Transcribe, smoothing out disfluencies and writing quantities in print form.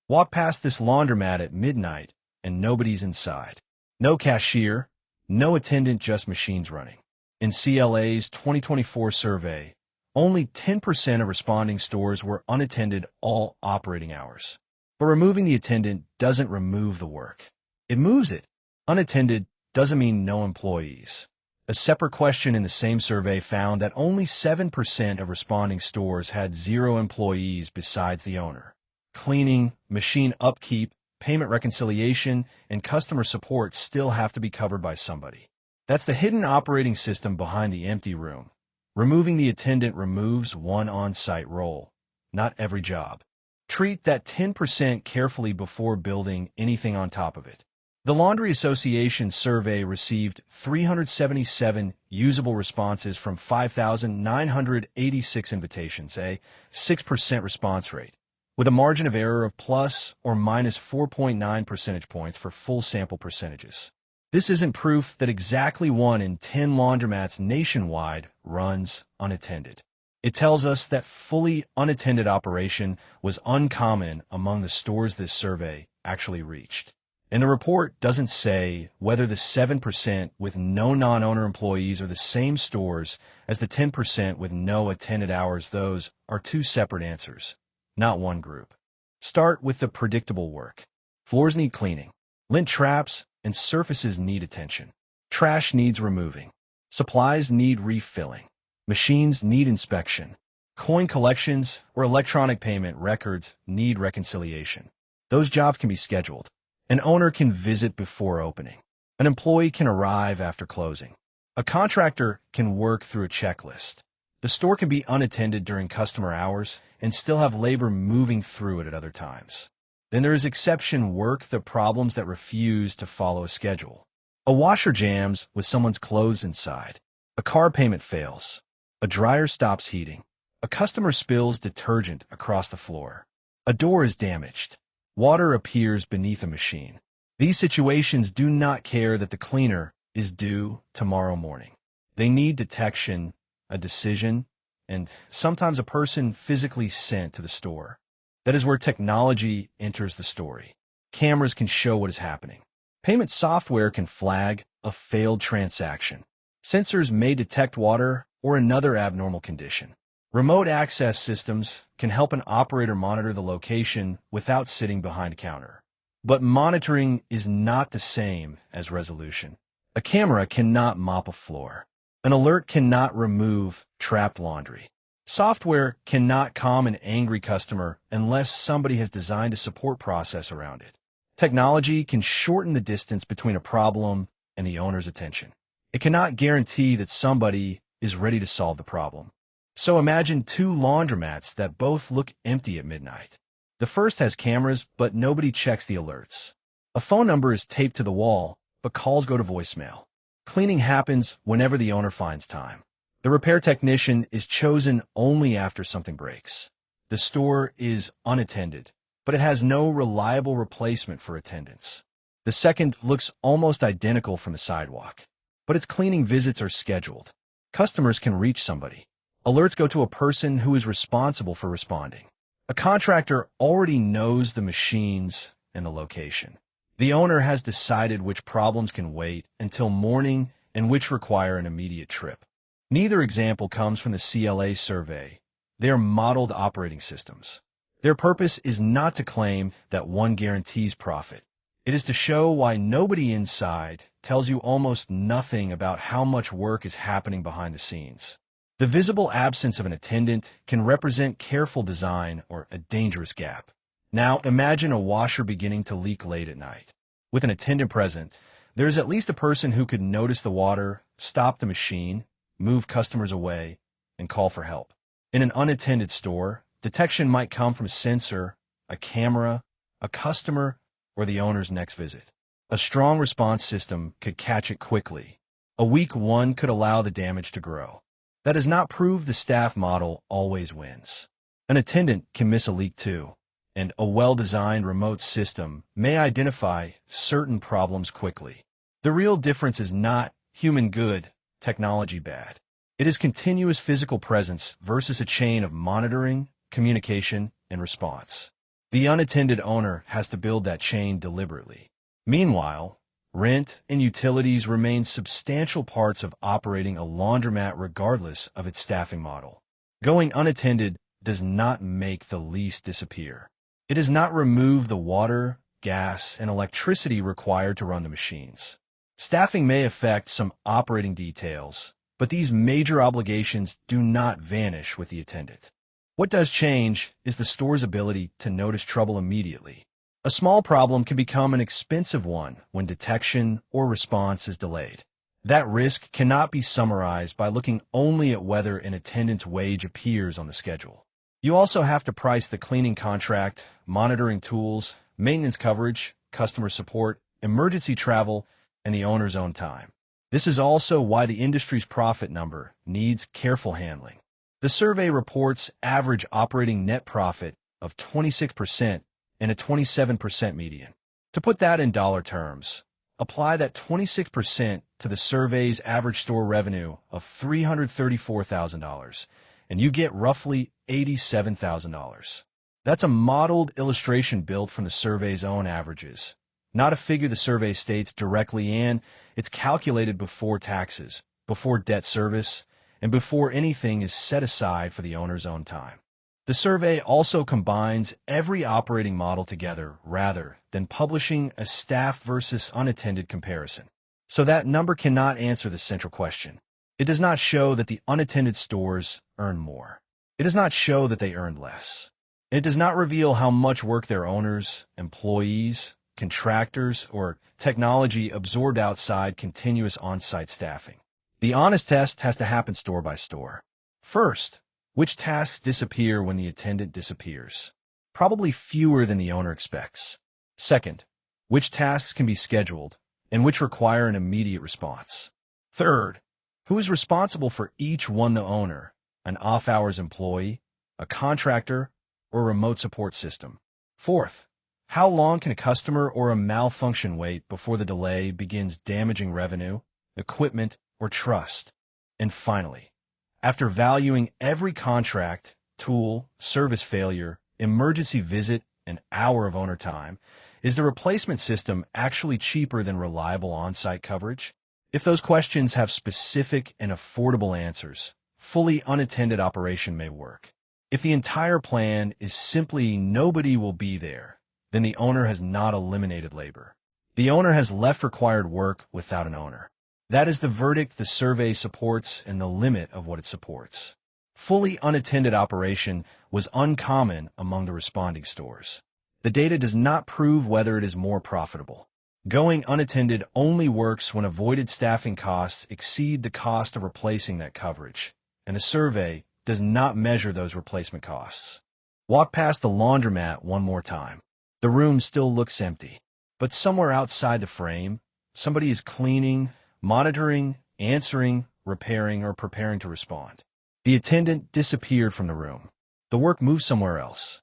Walk past this laundromat at midnight, and nobody's inside. No cashier, no attendant, just machines running. In CLA's 2024 survey, only 10% of responding stores were unattended all operating hours. But removing the attendant doesn't remove the work. It moves it. Unattended doesn't mean no employees. A separate question in the same survey found that only 7% of responding stores had 0 employees besides the owner. Cleaning, machine upkeep, payment reconciliation, and customer support still have to be covered by somebody. That's the hidden operating system behind the empty room. Removing the attendant removes one on-site role, not every job. Treat that 10% carefully before building anything on top of it. The Laundry Association survey received 377 usable responses from 5,986 invitations, a 6% response rate, with a margin of error of plus or minus 4.9 percentage points for full sample percentages. This isn't proof that exactly 1 in 10 laundromats nationwide runs unattended. It tells us that fully unattended operation was uncommon among the stores this survey actually reached. And the report doesn't say whether the 7% with no non-owner employees are the same stores as the 10% with no attended hours. Those are two separate answers, not one group. Start with the predictable work. Floors need cleaning. Lint traps and surfaces need attention. Trash needs removing. Supplies need refilling. Machines need inspection. Coin collections or electronic payment records need reconciliation. Those jobs can be scheduled. An owner can visit before opening. An employee can arrive after closing. A contractor can work through a checklist. The store can be unattended during customer hours and still have labor moving through it at other times. Then there is exception work, the problems that refuse to follow a schedule. A washer jams with someone's clothes inside. A car payment fails. A dryer stops heating. A customer spills detergent across the floor. A door is damaged. Water appears beneath a machine. These situations do not care that the cleaner is due tomorrow morning. They need detection, a decision, and sometimes a person physically sent to the store. That is where technology enters the story. Cameras can show what is happening. Payment software can flag a failed transaction. Sensors may detect water or another abnormal condition. Remote access systems can help an operator monitor the location without sitting behind a counter. But monitoring is not the same as resolution. A camera cannot mop a floor. An alert cannot remove trapped laundry. Software cannot calm an angry customer unless somebody has designed a support process around it. Technology can shorten the distance between a problem and the owner's attention. It cannot guarantee that somebody is ready to solve the problem. So imagine 2 laundromats that both look empty at midnight. The first has cameras, but nobody checks the alerts. A phone number is taped to the wall, but calls go to voicemail. Cleaning happens whenever the owner finds time. The repair technician is chosen only after something breaks. The store is unattended, but it has no reliable replacement for attendants. The second looks almost identical from the sidewalk, but its cleaning visits are scheduled. Customers can reach somebody. Alerts go to a person who is responsible for responding. A contractor already knows the machines and the location. The owner has decided which problems can wait until morning and which require an immediate trip. Neither example comes from the CLA survey. They are modeled operating systems. Their purpose is not to claim that one guarantees profit. It is to show why nobody inside tells you almost nothing about how much work is happening behind the scenes. The visible absence of an attendant can represent careful design or a dangerous gap. Now, imagine a washer beginning to leak late at night. With an attendant present, there is at least a person who could notice the water, stop the machine, move customers away, and call for help. In an unattended store, detection might come from a sensor, a camera, a customer, or the owner's next visit. A strong response system could catch it quickly. A weak one could allow the damage to grow. That does not prove the staff model always wins. An attendant can miss a leak too, and a well-designed remote system may identify certain problems quickly. The real difference is not human good, technology bad. It is continuous physical presence versus a chain of monitoring, communication, and response. The unattended owner has to build that chain deliberately. Meanwhile, rent and utilities remain substantial parts of operating a laundromat regardless of its staffing model. Going unattended does not make the lease disappear. It does not remove the water, gas, and electricity required to run the machines. Staffing may affect some operating details, but these major obligations do not vanish with the attendant. What does change is the store's ability to notice trouble immediately. A small problem can become an expensive one when detection or response is delayed. That risk cannot be summarized by looking only at whether an attendant's wage appears on the schedule. You also have to price the cleaning contract, monitoring tools, maintenance coverage, customer support, emergency travel, and the owner's own time. This is also why the industry's profit number needs careful handling. The survey reports average operating net profit of 26% and a 27% median. To put that in dollar terms, apply that 26% to the survey's average store revenue of $334,000, and you get roughly $87,000. That's a modeled illustration built from the survey's own averages, not a figure the survey states directly, and it's calculated before taxes, before debt service, and before anything is set aside for the owner's own time. The survey also combines every operating model together rather than publishing a staff versus unattended comparison. So that number cannot answer the central question. It does not show that the unattended stores earn more. It does not show that they earn less. It does not reveal how much work their owners, employees, contractors, or technology absorbed outside continuous on-site staffing. The honest test has to happen store by store. First, which tasks disappear when the attendant disappears? Probably fewer than the owner expects. Second, which tasks can be scheduled and which require an immediate response? Third, who is responsible for each one: the owner, an off-hours employee, a contractor, or a remote support system? Fourth, how long can a customer or a malfunction wait before the delay begins damaging revenue, equipment, or trust? And finally, after valuing every contract, tool, service failure, emergency visit, and hour of owner time, is the replacement system actually cheaper than reliable on-site coverage? If those questions have specific and affordable answers, fully unattended operation may work. If the entire plan is simply nobody will be there, then the owner has not eliminated labor. The owner has left required work without an owner. That is the verdict the survey supports and the limit of what it supports. Fully unattended operation was uncommon among the responding stores. The data does not prove whether it is more profitable. Going unattended only works when avoided staffing costs exceed the cost of replacing that coverage, and the survey does not measure those replacement costs. Walk past the laundromat one more time. The room still looks empty, but somewhere outside the frame, somebody is cleaning, monitoring, answering, repairing, or preparing to respond. The attendant disappeared from the room. The work moved somewhere else.